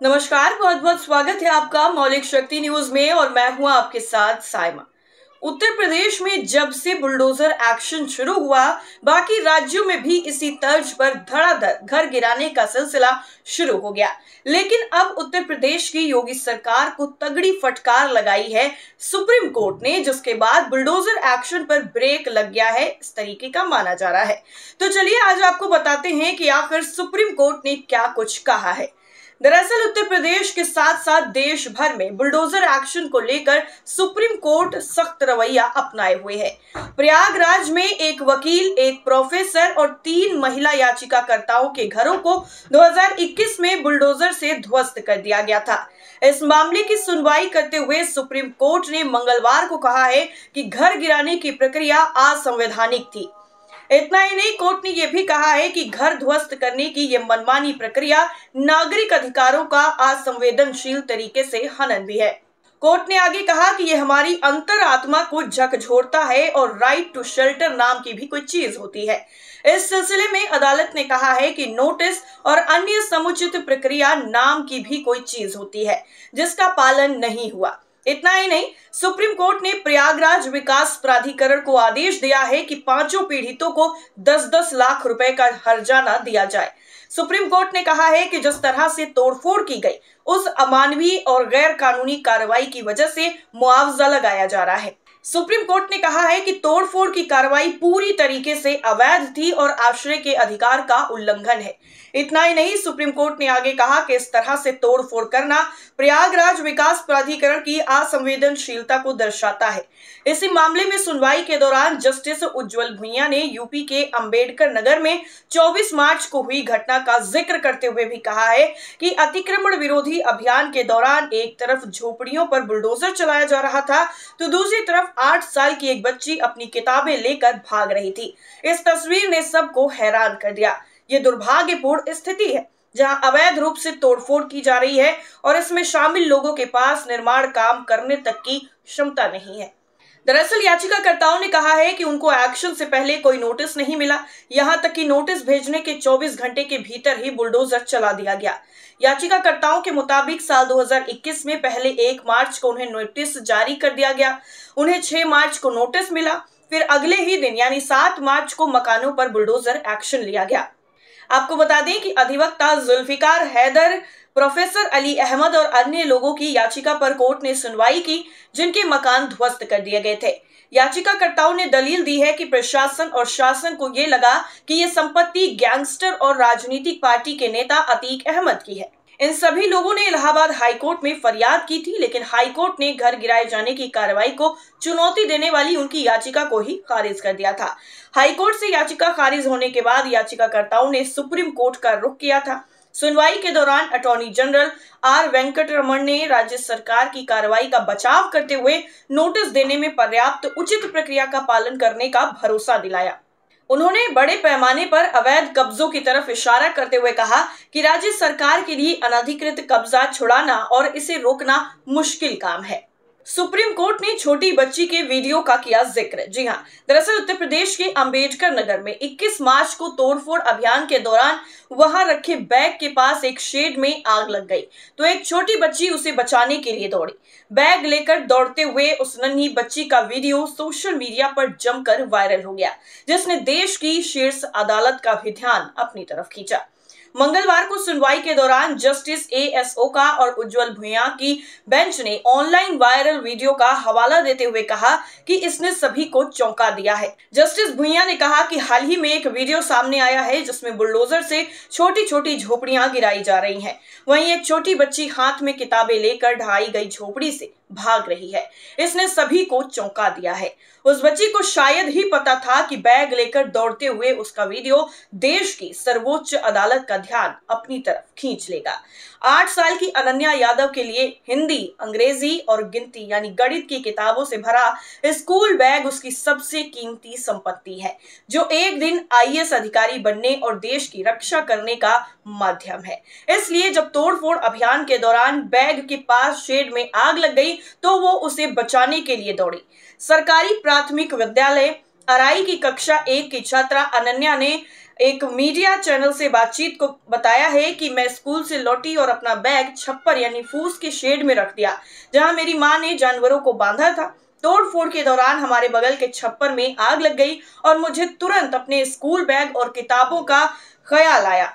नमस्कार, बहुत बहुत स्वागत है आपका मौलिक शक्ति न्यूज में और मैं हूं आपके साथ साइमा। उत्तर प्रदेश में जब से बुलडोजर एक्शन शुरू हुआ, बाकी राज्यों में भी इसी तर्ज पर धड़ाधड़ घर गिराने का सिलसिला शुरू हो गया। लेकिन अब उत्तर प्रदेश की योगी सरकार को तगड़ी फटकार लगाई है सुप्रीम कोर्ट ने, जिसके बाद बुलडोजर एक्शन पर ब्रेक लग गया है, इस तरीके का माना जा रहा है। तो चलिए आज आपको बताते हैं कि आखिर सुप्रीम कोर्ट ने क्या कुछ कहा है। दरअसल उत्तर प्रदेश के साथ साथ देश भर में बुलडोजर एक्शन को लेकर सुप्रीम कोर्ट सख्त रवैया अपनाए हुए है। प्रयागराज में एक वकील, एक प्रोफेसर और 3 महिला याचिकाकर्ताओं के घरों को 2021 में बुलडोजर से ध्वस्त कर दिया गया था। इस मामले की सुनवाई करते हुए सुप्रीम कोर्ट ने मंगलवार को कहा है कि घर गिराने की प्रक्रिया असंवैधानिक थी। इतना ही नहीं, कोर्ट ने यह भी कहा है कि घर ध्वस्त करने की यह मनमानी प्रक्रिया नागरिक अधिकारों का असंवेदनशील तरीके से हनन भी है। कोर्ट ने आगे कहा कि यह हमारी अंतरात्मा को झकझोरता है और राइट टू शेल्टर नाम की भी कोई चीज होती है। इस सिलसिले में अदालत ने कहा है कि नोटिस और अन्य समुचित प्रक्रिया नाम की भी कोई चीज होती है जिसका पालन नहीं हुआ। इतना ही नहीं, सुप्रीम कोर्ट ने प्रयागराज विकास प्राधिकरण को आदेश दिया है कि 5 पीड़ितों को 10-10 लाख रुपए का हर्जाना दिया जाए। सुप्रीम कोर्ट ने कहा है कि जिस तरह से तोड़फोड़ की गई, उस अमानवीय और गैर कानूनी कार्रवाई की वजह से मुआवजा लगाया जा रहा है। सुप्रीम कोर्ट ने कहा है कि तोड़फोड़ की कार्रवाई पूरी तरीके से अवैध थी और आश्रय के अधिकार का उल्लंघन है। इतना ही नहीं, सुप्रीम कोर्ट ने आगे कहा कि इस तरह से तोड़फोड़ करना प्रयागराज विकास प्राधिकरण की असंवेदनशीलता को दर्शाता है। इसी मामले में सुनवाई के दौरान जस्टिस उज्जवल भुइयां ने यूपी के अंबेडकर नगर में 24 मार्च को हुई घटना का जिक्र करते हुए भी कहा है कि अतिक्रमण विरोधी अभियान के दौरान एक तरफ झोपड़ियों पर बुलडोजर चलाया जा रहा था, तो दूसरी तरफ 8 साल की एक बच्ची अपनी किताबें लेकर भाग रही थी। इस तस्वीर ने सबको हैरान कर दिया। ये दुर्भाग्यपूर्ण स्थिति है जहां अवैध रूप से तोड़फोड़ की जा रही है और इसमें शामिल लोगों के पास निर्माण काम करने तक की क्षमता नहीं है। दरअसल याचिकाकर्ताओं ने कहा है कि उनको एक्शन से पहले कोई नोटिस नहीं मिला, यहां तक कि नोटिस भेजने के 24 घंटे के भीतर ही बुलडोजर चला दिया गया। याचिकाकर्ताओं के मुताबिक साल 2021 में पहले 1 मार्च को उन्हें नोटिस जारी कर दिया गया, उन्हें 6 मार्च को नोटिस मिला, फिर अगले ही दिन यानी 7 मार्च को मकानों पर बुलडोजर एक्शन लिया गया। आपको बता दें कि अधिवक्ता जुल्फिकार हैदर, प्रोफेसर अली अहमद और अन्य लोगों की याचिका पर कोर्ट ने सुनवाई की जिनके मकान ध्वस्त कर दिए गए थे। याचिकाकर्ताओं ने दलील दी है कि प्रशासन और शासन को ये लगा कि ये संपत्ति गैंगस्टर और राजनीतिक पार्टी के नेता अतीक अहमद की है। इन सभी लोगों ने इलाहाबाद हाईकोर्ट में फरियाद की थी, लेकिन हाईकोर्ट ने घर गिराए जाने की कार्रवाई को चुनौती देने वाली उनकी याचिका को ही खारिज कर दिया था। हाईकोर्ट से याचिका खारिज होने के बाद याचिकाकर्ताओं ने सुप्रीम कोर्ट का रुख किया था। सुनवाई के दौरान अटॉर्नी जनरल आर वेंकटरमण ने राज्य सरकार की कार्रवाई का बचाव करते हुए नोटिस देने में पर्याप्त उचित प्रक्रिया का पालन करने का भरोसा दिलाया। उन्होंने बड़े पैमाने पर अवैध कब्जों की तरफ इशारा करते हुए कहा कि राज्य सरकार के लिए अनधिकृत कब्जा छुड़ाना और इसे रोकना मुश्किल काम है। सुप्रीम कोर्ट ने छोटी बच्ची के वीडियो का किया जिक्र। जी हां, दरअसल उत्तर प्रदेश के अंबेडकर नगर में 21 मार्च को तोड़फोड़ अभियान के दौरान वहां रखे बैग के पास एक शेड में आग लग गई, तो एक छोटी बच्ची उसे बचाने के लिए दौड़ी। बैग लेकर दौड़ते हुए उस नन्ही बच्ची का वीडियो सोशल मीडिया पर जमकर वायरल हो गया, जिसने देश की शीर्ष अदालत का भी ध्यान अपनी तरफ खींचा। मंगलवार को सुनवाई के दौरान जस्टिस एएसओ का और उज्जवल भुइयां की बेंच ने ऑनलाइन वायरल वीडियो का हवाला देते हुए कहा कि इसने सभी को चौंका दिया है। जस्टिस भुइयां ने कहा कि हाल ही में एक वीडियो सामने आया है जिसमें बुलडोजर से छोटी छोटी झोपड़ियां गिराई जा रही हैं। वहीं एक छोटी बच्ची हाथ में किताबें लेकर ढाई गई झोपड़ी से भाग रही है। इसने सभी को चौंका दिया है। उस बच्ची को शायद ही पता था कि बैग लेकर दौड़ते हुए उसका वीडियो देश की सर्वोच्च अदालत का ध्यान अपनी तरफ खींच लेगा। 8 साल की अनन्या यादव के लिए हिंदी, अंग्रेजी और गिनती यानी गणित की किताबों से भरा स्कूल बैग उसकी सबसे कीमती संपत्ति है, जो एक दिन आईएएस अधिकारी बनने और देश की रक्षा करने का माध्यम है। इसलिए जब तोड़फोड़ अभियान के दौरान बैग के पास शेड में आग लग गई तो वो उसे बचाने के लिए दौड़ी। सरकारी प्राथमिक विद्यालय आरआई की कक्षा 1 की छात्रा अनन्या ने एक मीडिया चैनल से बातचीत को बताया है कि मैं स्कूल से लौटी और अपना बैग छप्पर यानी फूस के शेड में रख दिया, जहां मेरी मां ने जानवरों को बांधा था। तोड़फोड़ के दौरान हमारे बगल के छप्पर में आग लग गई और मुझे तुरंत अपने स्कूल बैग और किताबों का ख्याल आया।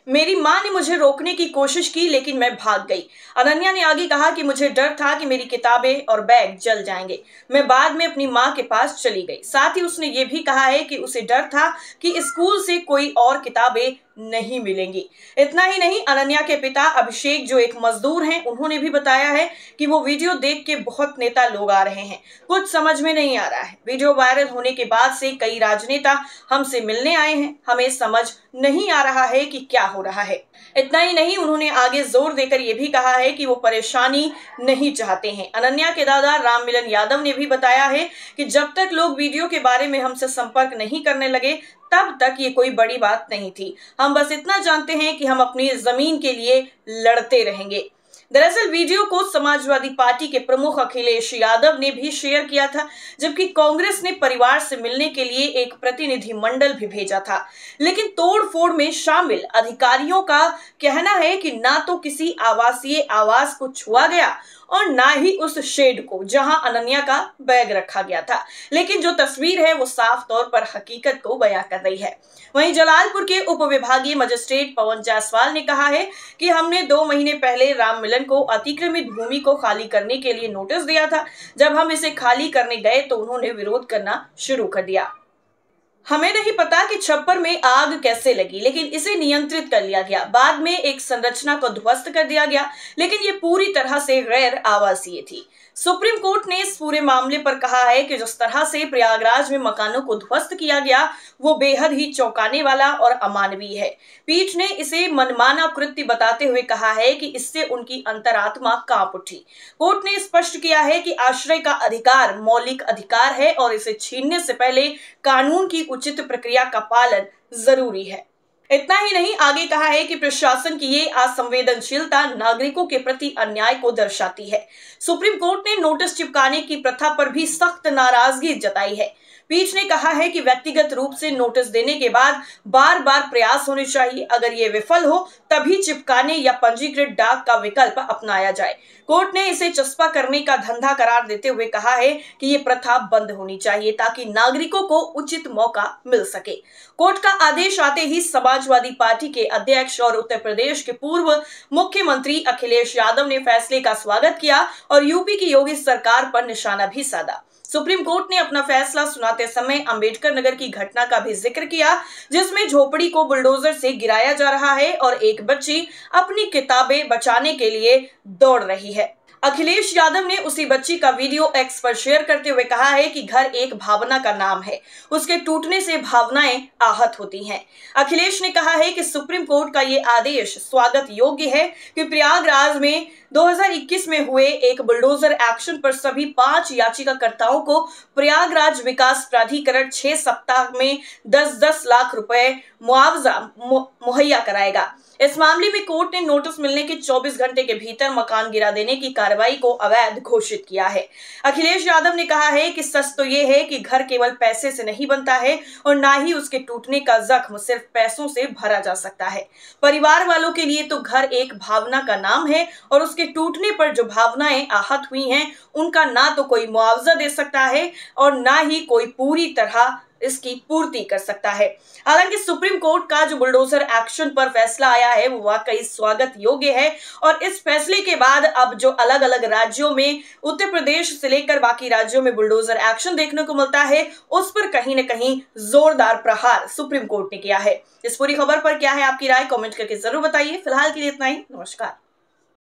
मेरी मां ने मुझे रोकने की कोशिश की लेकिन मैं भाग गई। अनन्या ने आगे कहा कि मुझे डर था कि मेरी किताबें और बैग जल जाएंगे। मैं बाद में अपनी मां के पास चली गई। साथ ही उसने ये भी कहा है कि उसे डर था कि स्कूल से कोई और किताबें नहीं मिलेंगी। इतना ही नहीं, अनन्या के पिता अभिषेक जो एक मजदूर हैं, उन्होंने भी बताया है कि वो वीडियो देख के बहुत नेता लोग आ रहे हैं, कुछ समझ में नहीं आ रहा है। वीडियो वायरल होने के बाद से कई राजनेता हमसे मिलने आए हैं, हमें समझ नहीं आ रहा है कि क्या हो रहा है। इतना ही नहीं, उन्होंने आगे जोर देकर यह भी कहा है कि वो परेशानी नहीं चाहते हैं। अनन्या के दादा राममिलन यादव ने भी बताया है कि जब तक लोग वीडियो के बारे में हमसे संपर्क नहीं करने लगे तब तक ये कोई बड़ी बात नहीं थी। हम बस इतना जानते हैं कि हम अपनी जमीन के लिए लड़ते रहेंगे। दरअसल वीडियो को समाजवादी पार्टी के प्रमुख अखिलेश यादव ने भी शेयर किया था, जबकि कांग्रेस ने परिवार से मिलने के लिए एक प्रतिनिधि मंडल भी भेजा था। लेकिन तोड़फोड़ में शामिल अधिकारियों का कहना है कि ना तो किसी आवासीय आवास को छुआ गया और ना ही उस शेड को जहां अनन्या का बैग रखा गया था। लेकिन जो तस्वीर है वो साफ तौर पर हकीकत को बयां कर रही है। वहीं जलालपुर के उप विभागीय मजिस्ट्रेट पवन जायसवाल ने कहा है कि हमने 2 महीने पहले राममिलन को अतिक्रमित भूमि को खाली करने के लिए नोटिस दिया था। जब हम इसे खाली करने गए तो उन्होंने विरोध करना शुरू कर दिया। हमें नहीं पता कि छप्पर में आग कैसे लगी, लेकिन इसे नियंत्रित कर लिया गया। बाद में एक संरचना को ध्वस्त कर दिया गया, लेकिन ये पूरी तरह से गैर आवासीय थी। सुप्रीम कोर्ट ने इस पूरे मामले पर कहा है कि जिस तरह से प्रयागराज में मकानों को ध्वस्त किया गया वो बेहद ही चौंकाने वाला और अमानवीय है। पीठ ने इसे मनमाना कृत्य बताते हुए कहा है कि इससे उनकी अंतरात्मा कांप उठी। कोर्ट ने स्पष्ट किया है कि आश्रय का अधिकार मौलिक अधिकार है और इसे छीनने से पहले कानून की उचित प्रक्रिया का पालन जरूरी है। इतना ही नहीं, आगे कहा है कि प्रशासन की ये असंवेदनशीलता नागरिकों के प्रति अन्याय को दर्शाती है। सुप्रीम कोर्ट ने नोटिस चिपकाने की प्रथा पर भी सख्त नाराजगी जताई है। पीठ ने कहा है कि व्यक्तिगत रूप से नोटिस देने के बाद बार बार प्रयास होने चाहिए। अगर ये विफल हो तभी चिपकाने या पंजीकृत डाक का विकल्प अपनाया जाए। कोर्ट ने इसे चस्पा करने का धंधा करार देते हुए कहा है कि ये प्रथा बंद होनी चाहिए ताकि नागरिकों को उचित मौका मिल सके। कोर्ट का आदेश आते ही समाजवादी पार्टी के अध्यक्ष और उत्तर प्रदेश के पूर्व मुख्यमंत्री अखिलेश यादव ने फैसले का स्वागत किया और यूपी की योगी सरकार पर निशाना भी साधा। सुप्रीम कोर्ट ने अपना फैसला सुनाते समय अंबेडकर नगर की घटना का भी जिक्र किया, जिसमें झोपड़ी को बुलडोजर से गिराया जा रहा है और एक बच्ची अपनी किताबें बचाने के लिए दौड़ रही है। अखिलेश यादव ने उसी बच्ची का वीडियो एक्स पर शेयर करते हुए कहा है कि घर एक भावना का नाम है, उसके टूटने से भावनाएं आहत होती हैं। अखिलेश ने कहा है कि सुप्रीम कोर्ट का ये आदेश स्वागत योग्य है कि प्रयागराज में 2021 में हुए एक बुलडोजर एक्शन पर सभी 5 याचिकाकर्ताओं को प्रयागराज विकास प्राधिकरण 6 सप्ताह में 10-10 लाख रुपए मुआवजा मुहैया कराएगा। इस मामले में कोर्ट ने नोटिस मिलने के 24 घंटे के भीतर मकान गिरा देने की कार्रवाई को अवैध घोषित किया है। अखिलेश यादव ने कहा है कि सच तो ये है कि घर केवल पैसे से नहीं बनता है और ना ही उसके टूटने का जख्म सिर्फ पैसों से भरा जा सकता है। परिवार वालों के लिए तो घर एक भावना का नाम है और उसके टूटने पर जो भावनाएं आहत हुई हैं उनका ना तो कोई मुआवजा दे सकता है और ना ही कोई पूरी तरह इसकी पूर्ति कर सकता है। हालांकि सुप्रीम कोर्ट का जो बुलडोजर एक्शन पर फैसला आया है वो वाकई स्वागत योग्य है और इस फैसले के बाद अब जो अलग अलग राज्यों में उत्तर प्रदेश से लेकर बाकी राज्यों में बुलडोजर एक्शन देखने को मिलता है, उस पर कहीं न कहीं जोरदार प्रहार सुप्रीम कोर्ट ने किया है। इस पूरी खबर पर क्या है आपकी राय, कमेंट करके जरूर बताइए। फिलहाल के लिए इतना ही, नमस्कार।